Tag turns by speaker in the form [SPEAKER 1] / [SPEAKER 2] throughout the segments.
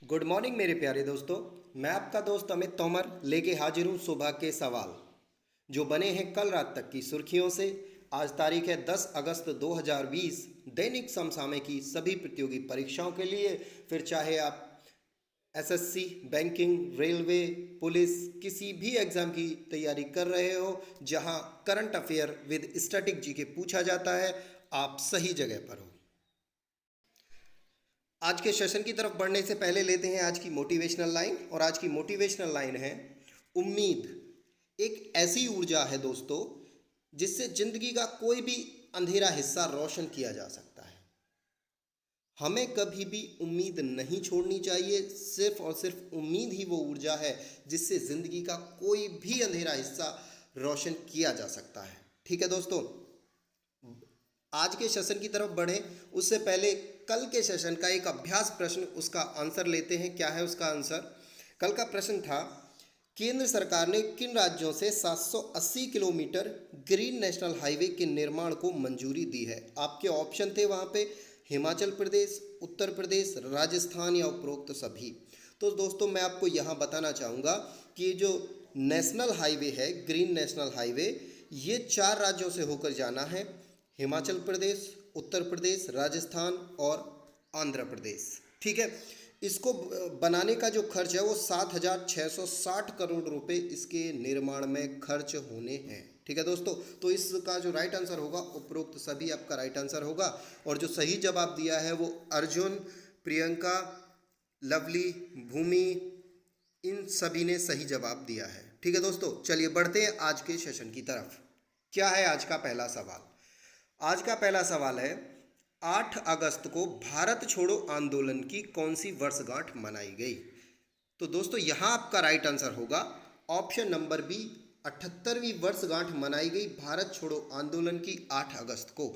[SPEAKER 1] Good morning मेरे प्यारे दोस्तों। मैं आपका दोस्त अमित तोमर लेके हाजिर हूँ सुबह के सवाल जो बने हैं कल रात तक की सुर्खियों से। आज तारीख है 10 अगस्त 2020। दैनिक समसामयिक की सभी प्रतियोगी परीक्षाओं के लिए, फिर चाहे आप एसएससी, बैंकिंग, रेलवे, पुलिस, किसी भी एग्जाम की तैयारी कर रहे हो जहां current affair with static GK पूछा जाता है, आप सही जगह पर हो। आज के सेशन की तरफ बढ़ने से पहले लेते हैं आज की मोटिवेशनल लाइन। और आज की मोटिवेशनल लाइन है, उम्मीद एक ऐसी ऊर्जा है दोस्तों जिससे जिंदगी का कोई भी अंधेरा हिस्सा रोशन किया जा सकता है। हमें कभी भी उम्मीद नहीं छोड़नी चाहिए। सिर्फ और सिर्फ उम्मीद ही वो ऊर्जा है जिससे जिंदगी का कोई भी अंधेरा हिस्सा रोशन किया जा सकता है। ठीक है दोस्तों, आज के सेशन की तरफ बढ़े उससे पहले कल के सेशन का एक अभ्यास प्रश्न, उसका आंसर लेते हैं। क्या है उसका आंसर? कल का प्रश्न था, केंद्र सरकार ने किन राज्यों से 780 किलोमीटर ग्रीन नेशनल हाईवे के निर्माण को मंजूरी दी है? आपके ऑप्शन थे वहाँ पे, हिमाचल प्रदेश, उत्तर प्रदेश, राजस्थान या उपरोक्त सभी। तो दोस्तों मैं आपको यहाँ बताना चाहूँगा कि जो नेशनल हाईवे है, ग्रीन नेशनल हाईवे, ये 4 राज्यों से होकर जाना है, हिमाचल प्रदेश, उत्तर प्रदेश, राजस्थान और आंध्र प्रदेश। ठीक है, इसको बनाने का जो खर्च है वो 7,660 करोड़ रुपए इसके निर्माण में खर्च होने हैं। ठीक है दोस्तों, तो इसका जो राइट आंसर होगा उपरोक्त सभी आपका राइट आंसर होगा। और जो सही जवाब दिया है वो अर्जुन, प्रियंका, लवली, भूमि, इन सभी ने सही जवाब दिया है। ठीक है दोस्तों, चलिए बढ़ते हैं आज के सेशन की तरफ। क्या है आज का पहला सवाल? आज का पहला सवाल है, 8 अगस्त को भारत छोड़ो आंदोलन की कौन सी वर्षगांठ मनाई गई? तो दोस्तों यहाँ आपका राइट आंसर होगा ऑप्शन नंबर बी, 78वीं वर्षगांठ मनाई गई भारत छोड़ो आंदोलन की 8 अगस्त को।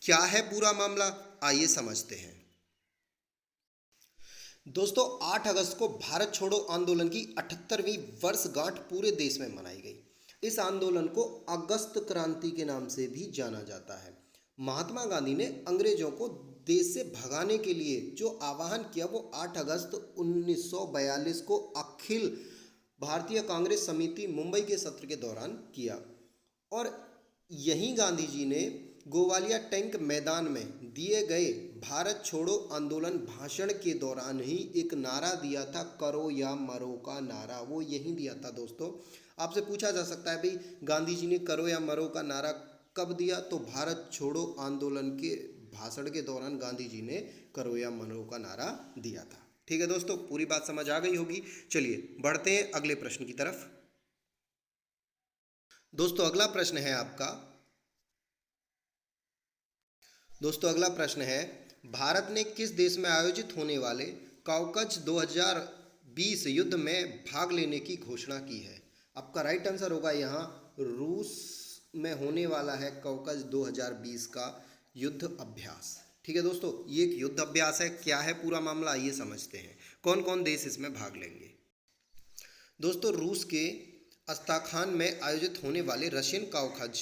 [SPEAKER 1] क्या है पूरा मामला, आइए समझते हैं। दोस्तों 8 अगस्त को भारत छोड़ो आंदोलन की 78वीं वर्षगांठ पूरे देश में मनाई गई। इस आंदोलन को अगस्त क्रांति के नाम से भी जाना जाता है। महात्मा गांधी ने अंग्रेजों को देश से भगाने के लिए जो आह्वान किया वो 8 अगस्त 1942 को अखिल भारतीय कांग्रेस समिति मुंबई के सत्र के दौरान किया। और यहीं गांधी जी ने गोवालिया टैंक मैदान में दिए गए भारत छोड़ो आंदोलन भाषण के दौरान ही एक नारा दिया था, करो या मरो का नारा, वो यहीं दिया था दोस्तों। आपसे पूछा जा सकता है भाई गांधी जी ने करो या मरो का नारा कब दिया? तो भारत छोड़ो आंदोलन के भाषण के दौरान गांधी जी ने करो या मरो का नारा दिया था। ठीक है दोस्तों, पूरी बात समझ आ गई होगी। चलिए बढ़ते हैं अगले प्रश्न की तरफ। दोस्तों अगला प्रश्न है आपका, दोस्तों अगला प्रश्न है, भारत ने किस देश में आयोजित होने वाले काउकज 2020 युद्ध में भाग लेने की घोषणा की है? आपका राइट आंसर होगा यहाँ रूस में होने वाला है काउकज 2020 का युद्ध अभ्यास। ठीक है दोस्तों, ये एक युद्ध अभ्यास है। क्या है पूरा मामला, आइए समझते हैं कौन कौन देश इसमें भाग लेंगे। दोस्तों रूस के अस्ताखान में आयोजित होने वाले रशियन काउकज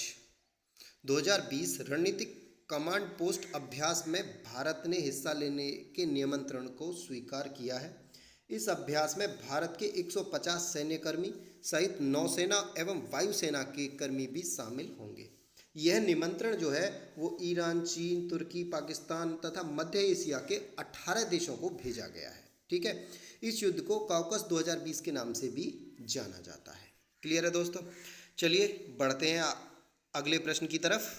[SPEAKER 1] 2020 रणनीतिक कमांड पोस्ट अभ्यास में भारत ने हिस्सा लेने के निमंत्रण को स्वीकार किया है। इस अभ्यास में भारत के 150 सैन्यकर्मी सहित नौसेना एवं वायुसेना के कर्मी भी शामिल होंगे। यह निमंत्रण जो है वो ईरान, चीन, तुर्की, पाकिस्तान तथा मध्य एशिया के 18 देशों को भेजा गया है। ठीक है, इस युद्ध को काउकस 2020 के नाम से भी जाना जाता है। क्लियर है दोस्तों? चलिए बढ़ते हैं अगले प्रश्न की तरफ।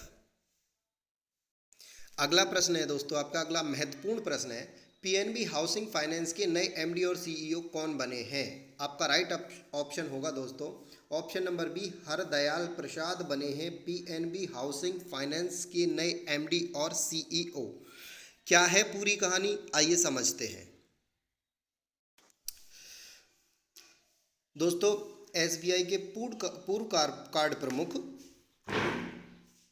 [SPEAKER 1] अगला प्रश्न है दोस्तों आपका, अगला महत्वपूर्ण प्रश्न है, पीएनबी हाउसिंग फाइनेंस के नए एमडी और सीईओ कौन बने हैं? आपका राइट ऑप्शन होगा दोस्तों ऑप्शन नंबर बी, हरदयाल प्रसाद बने हैं पीएनबी हाउसिंग फाइनेंस के नए एमडी और सीईओ। क्या है पूरी कहानी, आइए समझते हैं। दोस्तों एसबीआई के पूर्व कार्ड प्रमुख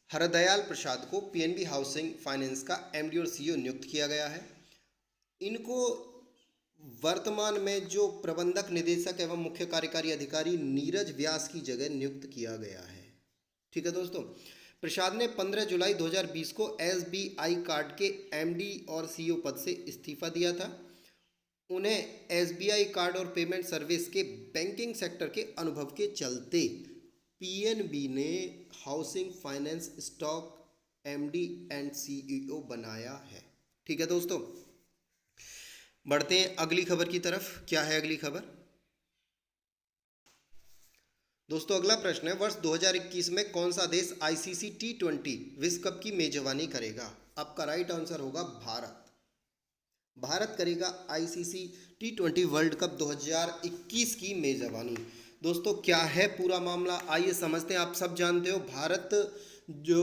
[SPEAKER 1] हरदयाल प्रसाद को पीएनबी हाउसिंग फाइनेंस का एमडी और सीईओ नियुक्त किया गया है। इनको वर्तमान में जो प्रबंधक निदेशक एवं मुख्य कार्यकारी अधिकारी नीरज व्यास की जगह नियुक्त किया गया है। ठीक है दोस्तों, प्रसाद ने 15 जुलाई 2020 को एसबीआई कार्ड के एमडी और सीईओ पद से इस्तीफा दिया था। उन्हें एसबीआई कार्ड और पेमेंट सर्विस के बैंकिंग सेक्टर के अनुभव के चलते पीएनबी ने housing finance stock MD and CEO बनाया है। ठीक है दोस्तों, बढ़ते हैं अगली खबर की तरफ। क्या है अगली खबर? दोस्तों अगला प्रश्न है, वर्ष 2021 में कौन सा देश आईसीसी T20 विश्व कप की मेजबानी करेगा? आपका राइट आंसर होगा भारत। भारत करेगा आईसीसी T20 वर्ल्ड कप 2021 की मेजबानी। दोस्तों क्या है पूरा मामला, आइए समझते हैं। आप सब जानते हो भारत जो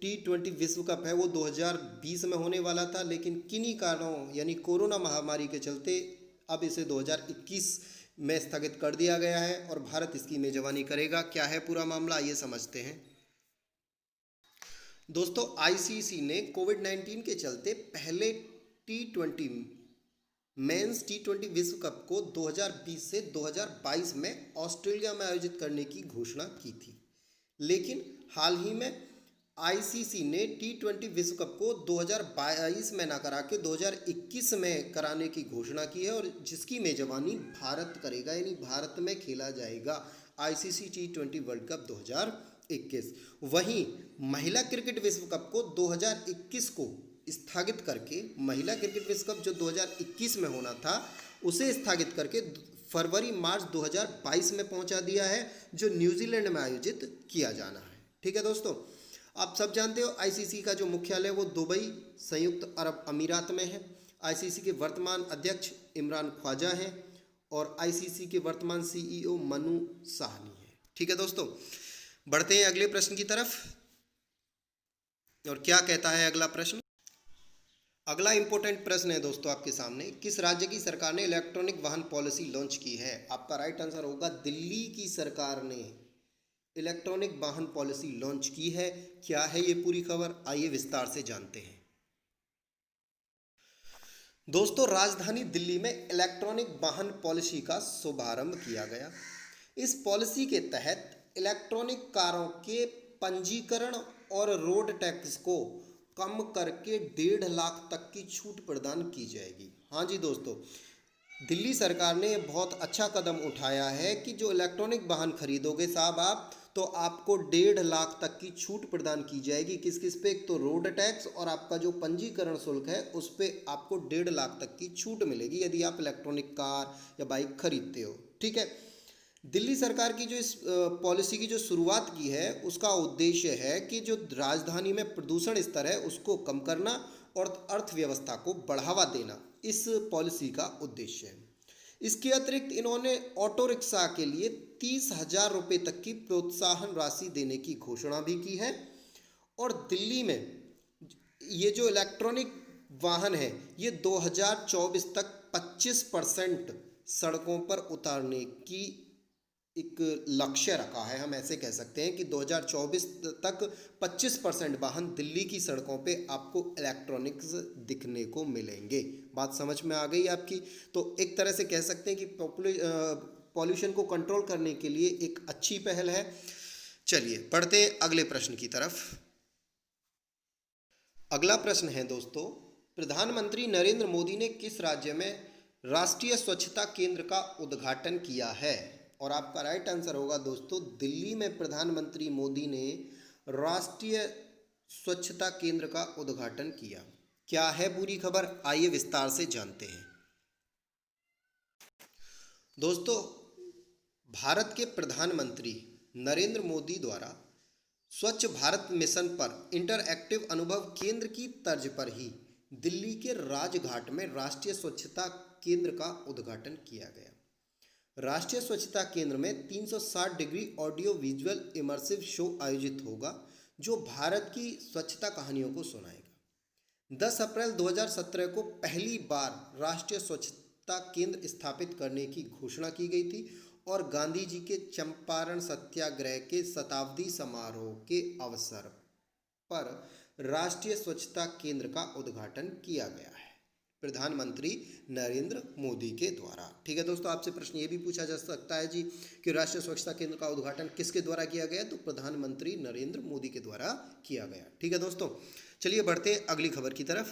[SPEAKER 1] T20 विश्व कप है वो 2020 में होने वाला था, लेकिन किन्हीं कारणों यानी कोरोना महामारी के चलते अब इसे 2021 में स्थगित कर दिया गया है और भारत इसकी मेजबानी करेगा। क्या है पूरा मामला, आइए समझते हैं। दोस्तों आईसीसी ने कोविड-19 के चलते पहले T20 मेंस T20 विश्व कप को 2020 से 2022 में ऑस्ट्रेलिया में आयोजित करने की घोषणा की थी, लेकिन हाल ही में आईसीसी ने T20 विश्व कप को 2022 में ना करा के 2021 में कराने की घोषणा की है और जिसकी मेजबानी भारत करेगा, यानी भारत में खेला जाएगा आईसीसी T20 वर्ल्ड कप 2021। वहीं महिला क्रिकेट विश्व कप को 2021 को स्थगित करके, महिला क्रिकेट विश्व कप जो 2021 में होना था उसे स्थगित करके फरवरी मार्च 2022 में पहुंचा दिया है, जो न्यूजीलैंड में आयोजित किया जाना है। ठीक है दोस्तों, आप सब जानते हो आईसीसी का जो मुख्यालय वो दुबई संयुक्त अरब अमीरात में है। आईसीसी के वर्तमान अध्यक्ष इमरान ख्वाजा हैं और आईसीसी के वर्तमान सीईओ मनु साहनी है। ठीक है दोस्तों, बढ़ते हैं अगले प्रश्न की तरफ। और क्या कहता है अगला प्रश्न? अगला इंपॉर्टेंट प्रश्न है दोस्तों आपके सामने, किस राज्य की सरकार ने इलेक्ट्रॉनिक वाहन पॉलिसी लॉन्च की है? आपका राइट आंसर होगा दिल्ली की सरकार ने इलेक्ट्रॉनिक वाहन पॉलिसी लॉन्च की है। क्या है ये पूरी खबर, आइए विस्तार से जानते हैं। दोस्तों राजधानी दिल्ली में इलेक्ट्रॉनिक वाहन पॉलिसी का शुभारंभ किया गया। इस पॉलिसी के तहत इलेक्ट्रॉनिक कारों के पंजीकरण और रोड टैक्स को कम करके 1.5 लाख तक की छूट प्रदान की जाएगी। हाँ जी दोस्तों, दिल्ली सरकार ने बहुत अच्छा कदम उठाया है कि जो इलेक्ट्रॉनिक वाहन खरीदोगे साहब आप, तो आपको 1.5 लाख तक की छूट प्रदान की जाएगी। किस किस पे? एक तो रोड टैक्स और आपका जो पंजीकरण शुल्क है उस पर आपको 1.5 लाख तक की छूट मिलेगी यदि आप इलेक्ट्रॉनिक कार या बाइक खरीदते हो। ठीक है, दिल्ली सरकार की जो इस पॉलिसी की जो शुरुआत की है उसका उद्देश्य है कि जो राजधानी में प्रदूषण स्तर है उसको कम करना और अर्थव्यवस्था को बढ़ावा देना इस पॉलिसी का उद्देश्य है। इसके अतिरिक्त इन्होंने ऑटो रिक्शा के लिए 30,000 रुपये तक की प्रोत्साहन राशि देने की घोषणा भी की है। और दिल्ली में ये जो इलेक्ट्रॉनिक वाहन है ये 2024 तक 25% सड़कों पर उतारने की एक लक्ष्य रखा है। हम ऐसे कह सकते हैं कि 2024 तक 25% वाहन दिल्ली की सड़कों पे आपको इलेक्ट्रॉनिक्स दिखने को मिलेंगे। बात समझ में आ गई आपकी? तो एक तरह से कह सकते हैं कि पॉल्यूशन को कंट्रोल करने के लिए एक अच्छी पहल है। चलिए पढ़ते हैं अगले प्रश्न की तरफ। अगला प्रश्न है दोस्तों, प्रधानमंत्री नरेंद्र मोदी ने किस राज्य में राष्ट्रीय स्वच्छता केंद्र का उद्घाटन किया है? और आपका राइट आंसर होगा दोस्तों दिल्ली में प्रधानमंत्री मोदी ने राष्ट्रीय स्वच्छता केंद्र का उद्घाटन किया। क्या है पूरी खबर, आइए विस्तार से जानते हैं। दोस्तों भारत के प्रधानमंत्री नरेंद्र मोदी द्वारा स्वच्छ भारत मिशन पर इंटरएक्टिव अनुभव केंद्र की तर्ज पर ही दिल्ली के राजघाट में राष्ट्रीय स्वच्छता केंद्र का उद्घाटन किया गया। राष्ट्रीय स्वच्छता केंद्र में 360 degree audio visual immersive show आयोजित होगा जो भारत की स्वच्छता कहानियों को सुनाएगा। 10 अप्रैल 2017 को पहली बार राष्ट्रीय स्वच्छता केंद्र स्थापित करने की घोषणा की गई थी और गांधी जी के चंपारण सत्याग्रह के शताब्दी समारोह के अवसर पर राष्ट्रीय स्वच्छता केंद्र का उद्घाटन किया गया है प्रधानमंत्री नरेंद्र मोदी के द्वारा। ठीक है दोस्तों, आपसे प्रश्न ये भी पूछा जा सकता है जी कि राष्ट्रीय स्वच्छता केंद्र का उद्घाटन किसके द्वारा किया गया? तो प्रधानमंत्री नरेंद्र मोदी के द्वारा किया गया। ठीक है दोस्तों, चलिए बढ़ते हैं अगली खबर की तरफ।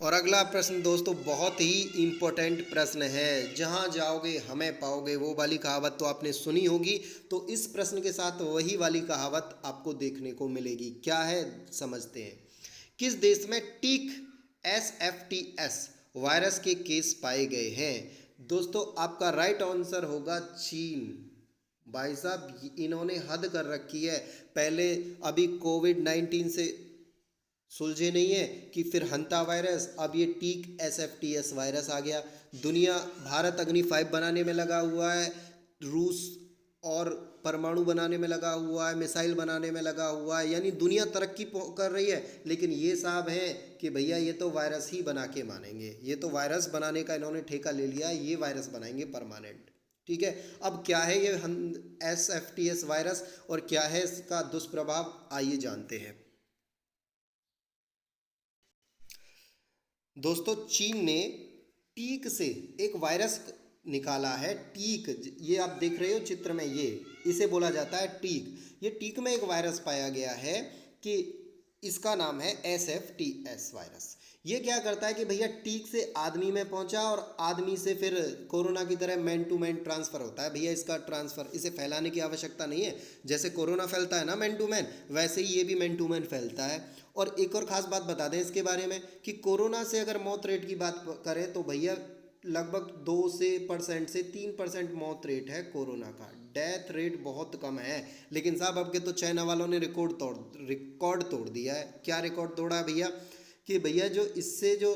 [SPEAKER 1] और अगला प्रश्न दोस्तों बहुत ही इम्पोर्टेंट प्रश्न है, जहाँ जाओगे हमें पाओगे, वो वाली कहावत तो आपने सुनी होगी। तो इस प्रश्न के साथ वही वाली कहावत आपको देखने को मिलेगी। क्या है समझते हैं। किस देश में टीक SFTS वायरस के केस पाए गए हैं? दोस्तों आपका राइट आंसर होगा चीन। भाई साहब इन्होंने हद कर रखी है। पहले अभी कोविड-19 से सुलझे नहीं है कि फिर हंता वायरस, अब ये टीक SFTS वायरस आ गया। दुनिया, भारत अग्नि 5 बनाने में लगा हुआ है, रूस और परमाणु बनाने में लगा हुआ है, मिसाइल बनाने में लगा हुआ है, यानी दुनिया तरक्की कर रही है। लेकिन ये साहब हैं कि भैया ये तो वायरस ही बना के मानेंगे, ये तो वायरस बनाने का इन्होंने ठेका ले लिया, ये वायरस बनाएंगे परमानेंट। ठीक है, अब क्या है ये SFTS वायरस और क्या है इसका दुष्प्रभाव, आइए जानते हैं। दोस्तों चीन ने टीक से एक वायरस निकाला है। टीक, ये आप देख रहे हो चित्र में, ये इसे बोला जाता है टीक। ये टीक में एक वायरस पाया गया है कि इसका नाम है SFTS वायरस। ये क्या करता है कि भैया टीक से आदमी में पहुंचा और आदमी से फिर कोरोना की तरह मैन टू मैन ट्रांसफ़र होता है। भैया इसका ट्रांसफ़र, इसे फैलाने की आवश्यकता नहीं है। जैसे कोरोना फैलता है ना मैन टू मैन, वैसे ही ये भी मैन टू मैन फैलता है। और एक और ख़ास बात बता दें इसके बारे में कि कोरोना से अगर मौत रेट की बात करें तो भैया लगभग 2% से 3% मौत रेट है कोरोना का। डेथ रेट बहुत कम है। लेकिन साहब अब के तो चाइना वालों ने रिकॉर्ड तोड़ दिया है। क्या रिकॉर्ड तोड़ा है भैया? कि भैया जो इससे जो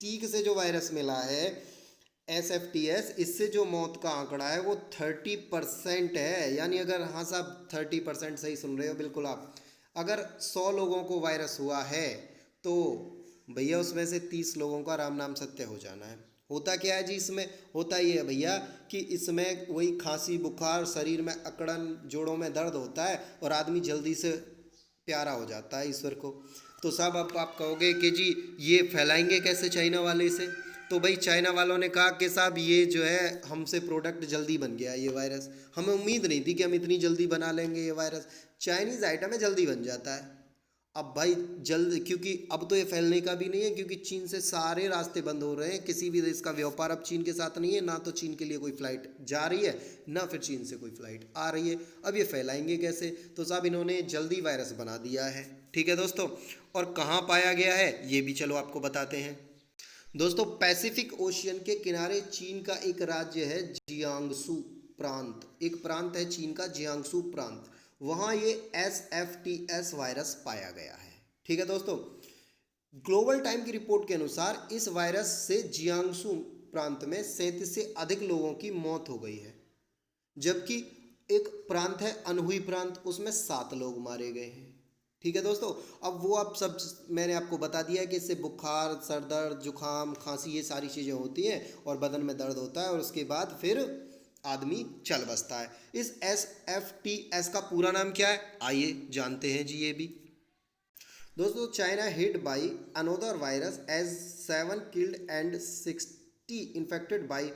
[SPEAKER 1] टीक से जो वायरस मिला है SFTS, इससे जो मौत का आंकड़ा है वो 30% है। यानी अगर, हाँ साहब 30% सही सुन रहे हो बिल्कुल आप, अगर 100 लोगों को वायरस हुआ है तो भैया उसमें से 30 लोगों का राम नाम सत्य हो जाना है। होता क्या है जी इसमें? होता ये है भैया कि इसमें वही खांसी, बुखार, शरीर में अकड़न, जोड़ों में दर्द होता है और आदमी जल्दी से प्यारा हो जाता है ईश्वर को। तो साहब अब आप कहोगे कि जी ये फैलाएंगे कैसे चाइना वाले से? तो भाई चाइना वालों ने कहा कि साहब ये जो है हमसे प्रोडक्ट जल्दी बन गया ये वायरस, हमें उम्मीद नहीं थी कि हम इतनी जल्दी बना लेंगे ये वायरस। चाइनीज़ आइटम है, जल्दी बन जाता है। अब भाई जल्द, क्योंकि अब तो ये फैलने का भी नहीं है, क्योंकि चीन से सारे रास्ते बंद हो रहे हैं। किसी भी देश का व्यापार अब चीन के साथ नहीं है, ना तो चीन के लिए कोई फ़्लाइट जा रही है, ना फिर चीन से कोई फ़्लाइट आ रही है। अब ये फैलाएंगे कैसे? तो साहब इन्होंने जल्दी वायरस बना दिया है। ठीक है दोस्तों, और कहाँ पाया गया है ये भी चलो आपको बताते हैं। दोस्तों पैसिफिक ओशियन के किनारे चीन का एक राज्य है जियांगसू प्रांत, एक प्रांत है चीन का जियांगसू प्रांत, वहाँ ये SFTS वायरस पाया गया है। ठीक है दोस्तों, ग्लोबल टाइम की रिपोर्ट के अनुसार इस वायरस से जियांगसू प्रांत में 37 से अधिक लोगों की मौत हो गई है। जबकि एक प्रांत है अनहुई प्रांत, उसमें 7 लोग मारे गए हैं। ठीक है दोस्तों, अब वो आप सब मैंने आपको बता दिया है कि इससे बुखार, सर दर्द, जुखाम, खांसी, ये सारी चीज़ें होती हैं और बदन में दर्द होता है और उसके बाद फिर आदमी चल बसता है। इस SFTS का पूरा नाम क्या है, आइए जानते हैं जी ये भी। दोस्तों China hit by another virus as 7 killed and 60 infected by,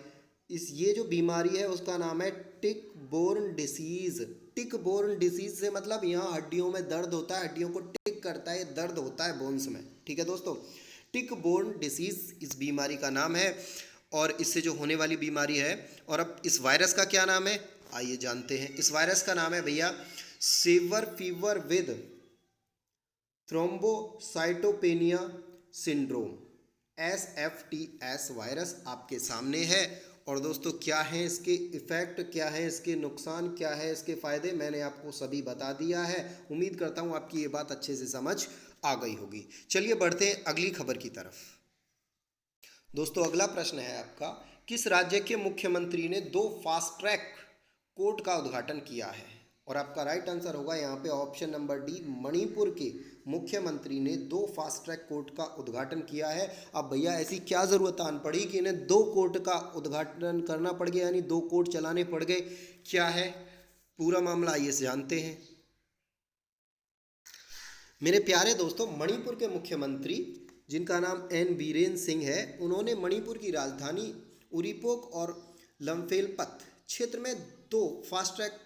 [SPEAKER 1] इस ये जो बीमारी है उसका नाम है tick borne disease. Tick borne disease से मतलब यहाँ हड्डियों में दर्द होता है, हड्डियों को टिक करता है, दर्द होता है बोन्स में। ठीक है दोस्तों, टिक बोर्न डिसीज़ इस बीमारी का नाम है और इससे जो होने वाली बीमारी है। और अब इस वायरस का क्या नाम है, आइए जानते हैं। इस वायरस का नाम है भैया sewer fever with thrombocytopenia syndrome. SFTS virus आपके सामने है। और दोस्तों क्या है इसके इफ़ेक्ट, क्या है इसके नुकसान, क्या है इसके फ़ायदे, मैंने आपको सभी बता दिया है। उम्मीद करता हूँ आपकी ये बात अच्छे से समझ आ गई होगी। चलिए बढ़ते हैं अगली खबर की तरफ। दोस्तों अगला प्रश्न है आपका, किस राज्य के मुख्यमंत्री ने 2 फास्ट ट्रैक कोर्ट का उद्घाटन किया है? और आपका राइट आंसर होगा यहाँ पे ऑप्शन नंबर डी, मणिपुर के मुख्यमंत्री ने 2 फास्ट ट्रैक कोर्ट का उद्घाटन किया है। अब भैया ऐसी क्या ज़रूरत आन पड़ी कि इन्हें 2 कोर्ट का उद्घाटन करना पड़ गया, यानी 2 कोर्ट चलाने पड़ गए? क्या है पूरा मामला, आइए जानते हैं। मेरे प्यारे दोस्तों, मणिपुर के मुख्यमंत्री जिनका नाम एन बीरेन सिंह है, उन्होंने मणिपुर की राजधानी उरीपोक और लम्फेलपत क्षेत्र में 2 फास्ट ट्रैक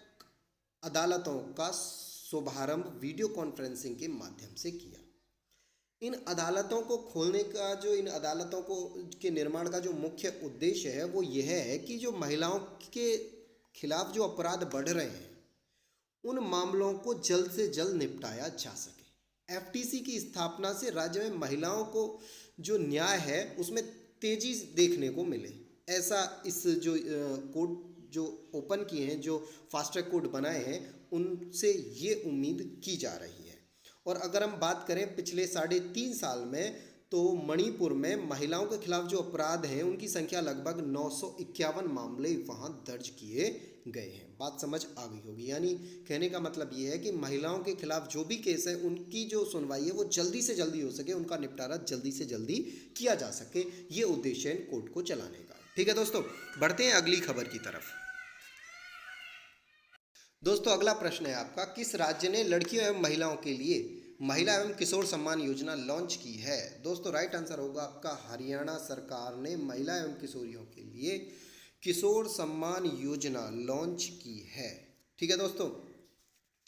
[SPEAKER 1] अदालतों का शुभारंभ वीडियो कॉन्फ्रेंसिंग के माध्यम से किया। इन अदालतों को खोलने का जो इन अदालतों को के निर्माण का जो मुख्य उद्देश्य है वो यह है कि जो महिलाओं के खिलाफ जो अपराध बढ़ रहे हैं उन मामलों को जल्द से जल्द निपटाया जा सके। एफटीसी की स्थापना से राज्य में महिलाओं को जो न्याय है उसमें तेजी देखने को मिले, ऐसा इस जो कोर्ट जो ओपन किए हैं, जो फास्ट ट्रैक कोर्ट बनाए हैं, उनसे ये उम्मीद की जा रही है। और अगर हम बात करें पिछले 3.5 साल में, तो मणिपुर में महिलाओं के खिलाफ जो अपराध हैं उनकी संख्या लगभग 951 मामले वहाँ दर्ज किए गए हैं। बात समझ आ गई होगी। यानी कहने का मतलब ये है कि महिलाओं के खिलाफ जो भी केस है उनकी जो सुनवाई है वो जल्दी से जल्दी हो सके, उनका निपटारा जल्दी से जल्दी किया जा सके, ये उद्देश्य है इन कोर्ट को चलाने का। ठीक है दोस्तों, बढ़ते हैं अगली खबर की तरफ। दोस्तों अगला प्रश्न है आपका, किस राज्य ने लड़कियों एवं महिलाओं के लिए महिला एवं किशोर सम्मान योजना लॉन्च की है? दोस्तों राइट आंसर होगा आपका हरियाणा सरकार ने महिला एवं किशोरियों के लिए किशोर सम्मान योजना लॉन्च की है। ठीक है दोस्तों,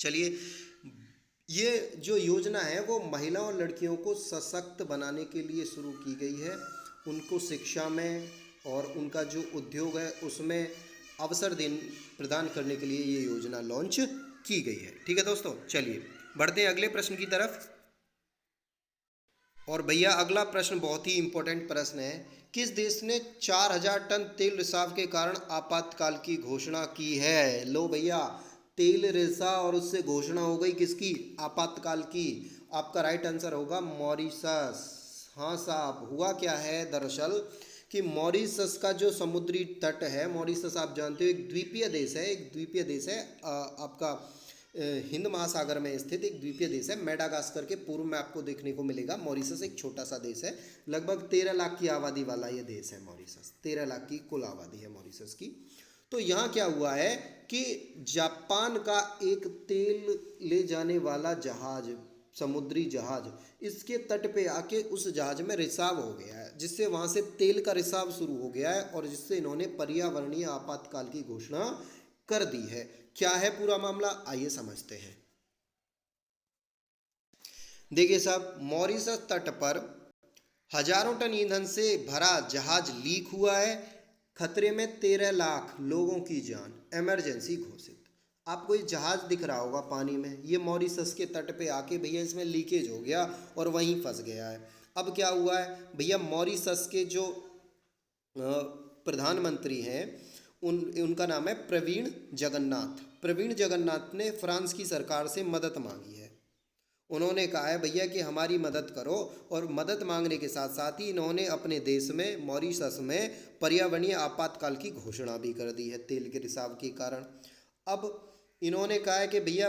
[SPEAKER 1] चलिए, ये जो योजना है वो महिलाओं और लड़कियों को सशक्त बनाने के लिए शुरू की गई है। उनको शिक्षा में और उनका जो उद्योग है उसमें अवसर प्रदान करने के लिए ये योजना लॉन्च की गई है। ठीक है दोस्तों, चलिए बढ़ते हैं अगले प्रश्न की तरफ। और भैया अगला प्रश्न बहुत ही इंपॉर्टेंट प्रश्न है, किस देश ने 4000 टन तेल रिसाव के कारण आपातकाल की घोषणा की है? लो भैया, तेल रिसाव और उससे घोषणा हो गई किसकी? आपातकाल की। आपका राइट आंसर होगा मॉरिशस। हाँ साहब, हुआ क्या है दरअसल कि मॉरिशस का जो समुद्री तट है, मॉरिशस आप जानते हो एक द्वीपीय देश है, आपका हिंद महासागर में स्थित एक द्वीपीय देश है। मेडागास्कर के पूर्व में आपको देखने को मिलेगा। मॉरिशस एक छोटा सा देश है, लगभग 13 लाख की आबादी वाला ये देश है मॉरिशस। 13 लाख की कुल आबादी है मॉरिशस की। तो यहाँ क्या हुआ है कि जापान का एक तेल ले जाने वाला जहाज, समुद्री जहाज, इसके तट पे आके उस जहाज में रिसाव हो गया है, जिससे वहाँ से तेल का रिसाव शुरू हो गया है और जिससे इन्होंने पर्यावरणीय आपातकाल की घोषणा कर दी है। क्या है पूरा मामला, आइए समझते हैं। देखिए साहब, मॉरिशस तट पर हजारों टन ईंधन से भरा जहाज लीक हुआ है, खतरे में 13 लाख लोगों की जान, इमरजेंसी घोषित। आपको ये जहाज दिख रहा होगा पानी में, ये मॉरिशस के तट पे आके भैया इसमें लीकेज हो गया और वहीं फंस गया है। अब क्या हुआ है भैया, मॉरिशस के जो प्रधानमंत्री हैं उनका नाम है प्रवीण जगन्नाथ। प्रवीण जगन्नाथ ने फ्रांस की सरकार से मदद मांगी है। उन्होंने कहा है भैया कि हमारी मदद करो, और मदद मांगने के साथ साथ ही इन्होंने अपने देश में मॉरिशस में पर्यावरणीय आपातकाल की घोषणा भी कर दी है तेल के रिसाव के कारण। अब इन्होंने कहा है कि भैया,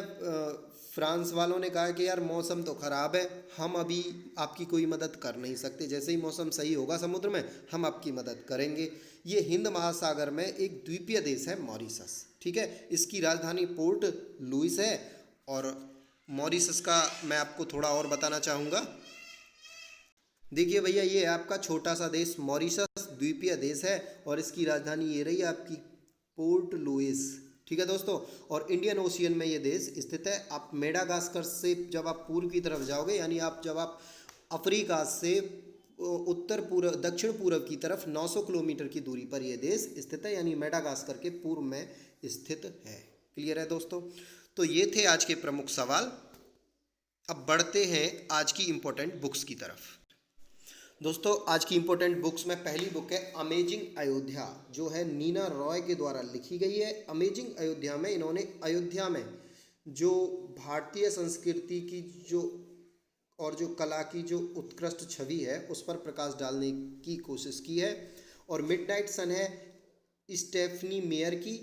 [SPEAKER 1] फ्रांस वालों ने कहा कि यार मौसम तो ख़राब है, हम अभी आपकी कोई मदद कर नहीं सकते, जैसे ही मौसम सही होगा समुद्र में हम आपकी मदद करेंगे। ये हिंद महासागर में एक द्वीपीय देश है मॉरिशस। ठीक है, इसकी राजधानी पोर्ट लुइस है। और मॉरिशस का मैं आपको थोड़ा और बताना चाहूँगा। देखिए भैया, ये है आपका छोटा सा देश मॉरिशस, द्वीपीय देश है, और इसकी राजधानी ये रही आपकी पोर्ट लुइस। ठीक है दोस्तों, और इंडियन ओशियन में ये देश स्थित है। आप मेडागास्कर से जब आप पूर्व की तरफ जाओगे, यानी जब आप अफ्रीका से उत्तर पूर्व दक्षिण पूर्व की तरफ 900 किलोमीटर की दूरी पर यह देश स्थित है, यानी मेडागास्कर के पूर्व में स्थित है। क्लियर है दोस्तों? तो ये थे आज के प्रमुख सवाल। अब बढ़ते हैं आज की इम्पोर्टेंट बुक्स की तरफ। दोस्तों आज की इम्पोर्टेंट बुक्स में पहली बुक है अमेजिंग अयोध्या, जो है नीना रॉय के द्वारा लिखी गई है। अमेजिंग अयोध्या में इन्होंने अयोध्या में जो भारतीय संस्कृति की जो कला की जो उत्कृष्ट छवि है उस पर प्रकाश डालने की कोशिश की है। और मिडनाइट सन है स्टेफनी मेयर की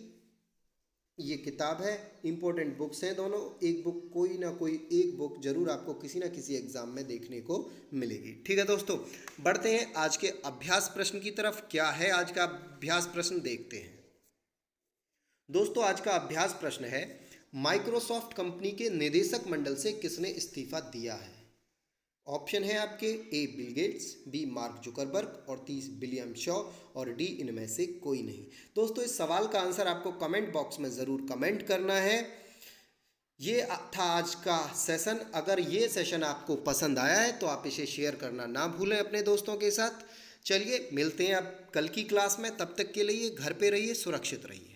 [SPEAKER 1] ये किताब है। इंपॉर्टेंट बुक्स हैं दोनों, एक बुक कोई ना कोई एक बुक जरूर आपको किसी ना किसी एग्जाम में देखने को मिलेगी। ठीक है दोस्तों, बढ़ते हैं आज के अभ्यास प्रश्न की तरफ। क्या है आज का अभ्यास प्रश्न, देखते हैं। दोस्तों आज का अभ्यास प्रश्न है, माइक्रोसॉफ्ट कंपनी के निदेशक मंडल से किसने इस्तीफा दिया है? ऑप्शन है आपके, A Bill Gates, B Mark Zuckerberg, और 30 विलियम शॉ, और डी इनमें से कोई नहीं। दोस्तों इस सवाल का आंसर आपको कमेंट बॉक्स में ज़रूर कमेंट करना है। ये था आज का सेशन। अगर ये सेशन आपको पसंद आया है तो आप इसे शेयर करना ना भूलें अपने दोस्तों के साथ। चलिए मिलते हैं अब कल की क्लास में, तब तक के लिए घर पे रहिए, सुरक्षित रहिए।